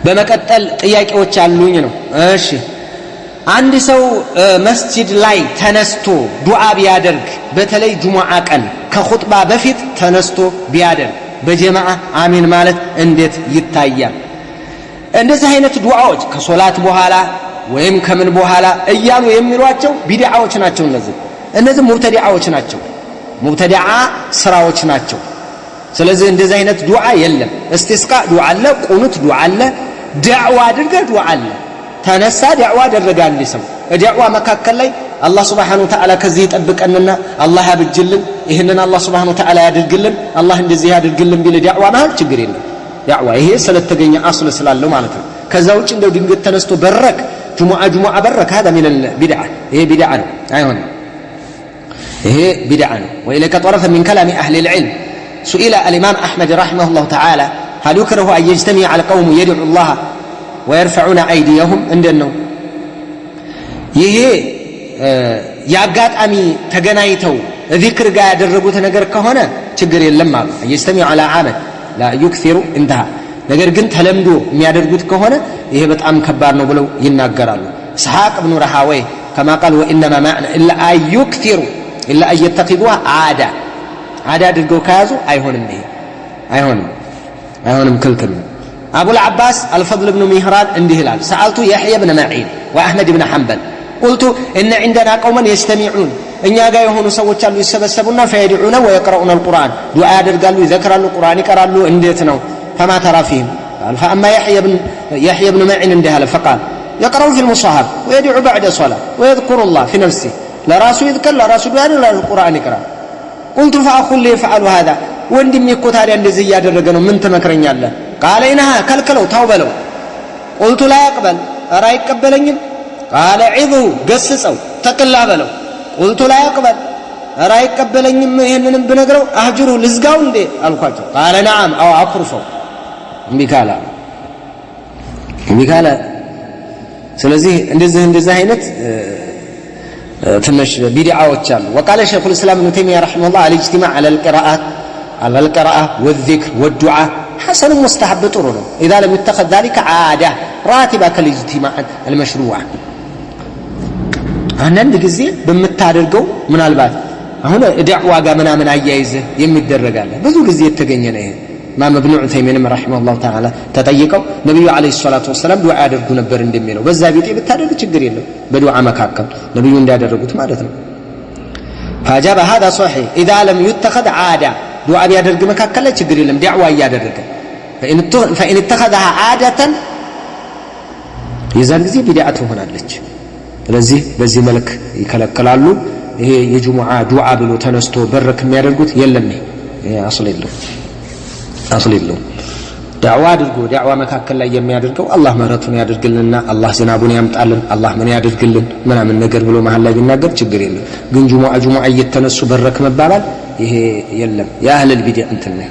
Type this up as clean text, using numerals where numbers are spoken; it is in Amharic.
በመቀጠል ጥያቄዎች አሉኝ ነው እሺ አንድ ሰው መስጂድ ላይ ተነስቶ ዱዓ ቢያደርግ በተለይ ጁሙዓ ቀን ከኹጥባ በፊት ተነስቶ ቢያደርግ በጀማዓ አሚን ማለት እንዴት ይታያል እንደዚህ አይነት ዱዓዎች ከሶላት በኋላ ወይም ከምን በኋላ እያሉ የሚሏቸው ቢድዓዎች ናቸው እነዚህ ሙብተዲዓዎች ናቸው ሙብተዲዓ ስራዎች ናቸው ስለዚህ እንደዚህ አይነት ዱዓ የለም እስቲስቃ ዱዓ አለ ቁኑት ዱዓ አለ ዳዕዋ አድርገ ዱዓ አለ ተነሳ ዳዕዋ አደረጋል ሰው ዳዕዋ መካከል ላይ አላህ Subhanahu Wa Ta'ala ከዚህ ይጠብቀንና አላህ ያብጅልን ይሄንን አላህ Subhanahu Wa Ta'ala ያድርግልን አላህ እንደዚህ ያድርግልን ቢል ዳዕዋ ማለት ችግር የለም ዳዕዋ ይሄ ስለተገኘ አስል ስላለው ማለት ነው ከዛ ውጭ እንደው ድንገት ተነስቶ በረክ ጁሙዓ በረክ هذا من البدعه ይሄ ቢድዓ ነው አይሆንም ይሄ ቢድዓ ነው وإليك طرفا من كلام أهل العلم سئل الإمام أحمد رحمه الله تعالى هل يكره أن يجتمع على قوم يدعو الله ويرفعون أيديهم عندنا ይሄ ያጋጣሚ ተገናኝተው ذكر ጋር ያደረጉት ነገር ከሆነ ችግር የለም ማለት يجتمع على عمل لا يكثر انتهى ነገር ግን ተለምዶ የሚያደርጉት ከሆነ ይሄ በጣም ከባድ ነው ብለው ይናገራሉ اسحاق بن راهويه كما قال وانما معنى الا ان يكثروا الا ان يتخذوها عاده አድርገው ከያዙ አይሆንም ይሄ አይሆንም ክልክል ابو العباس الفضل بن مهران እንዲህ ይላል سالت يحيى بن معين واحمد بن حنبل قلت ان عندنا قوما يستمعون እኛ ጋር የሆኑ ሰዎች አሉ ይሰበሰቡና فيدعون ويقرؤون القرآن ዱዓ ያደርጋሉ ይዘክራሉ ቁርአን ይቀራሉ እንዴት ነው فما ترى فيهم قال فاما يحيى بن معين እንዲህ አለ فقال يقرأ في المصحف ويدعو بعد صلاة ويذكر الله في نفسه لا راسه يذكر لا راسه دعاء لا القرآن يقرأ قلت فأخذ لي يفعل هذا وندم يكوت هذا እንደዚህ ያደረገ ነው ምን ተመክረኛለህ قال انها كلكلوا توبلوا قلت لا يقبل ارى يقبلኝም قال عظوا ገስጸው ተቀላ በለው قلت لا يقبل ارى يقبلኝም ይሄንንም ብነግረው አህጅሩ ልዝጋው እንዴ አልኳቸው قال نعم او اقرفው ሚካላ ስለዚህ እንደዚህ አይነት ትንሽ ቢድዓዎች አሉ وقال شيخ الاسلام ابن تيميه رحمه الله على الاجتماع على القراءه والذكر والدعاء حسن مستحب ጥሩ ነው اذا لم يتخذ ذلك عاده راتبه كالاجتماع المشروع አንዳንድ ጊዜ በመታደርገው ምናልባት አሁን ዳዕዋ ጋር ምናምን አያይዘህ የሚደረጋለ ብዙ ጊዜ የተገኘ ነው ይሄ ማም ابن عثيمين رحمه الله تعالى ተጠይቀው ነብዩ አለይሂ ሰላቱ ወሰለም ዱዓ ያደርጉ ነበር እንደሚለው በዛ ቢጤ ብታደርግ ችግር የለም በዱዓ መካከል ነብዩ እንዳደረጉት ማለት ነው فاجاب هذا صحيح اذا لم يتخذ عاده ዱዓ ቢያደርግ መካከል ችግር የለም ዳዕዋ ያደረገ فإن اتخذها عادة የዛን ጊዜ ቢድዓ ትሆናለች ስለዚህ በዚህ መልክ ይከለከላሉ ይሄ የጁሙዓ ዱዓ ብሎ ተነስቶ በረክ የሚያደርጉት የለም ይሄ አስል የለው ዳዕዋ አድርጎ ዳዕዋ መካከል ላይ የሚያደርገው አላህ ምህረቱን ያድርግልንና አላህ ዝናቡን ያምጣልን አላህ ምን ያድርግልን ምናምን ነገር ብሎ መሃል ላይ ቢናገር ችግር የለም ግን ጁሙዓ እየተነሱ በረክ መባባል ይሄ የለም የአህለል ቢድዓ እንትን ነው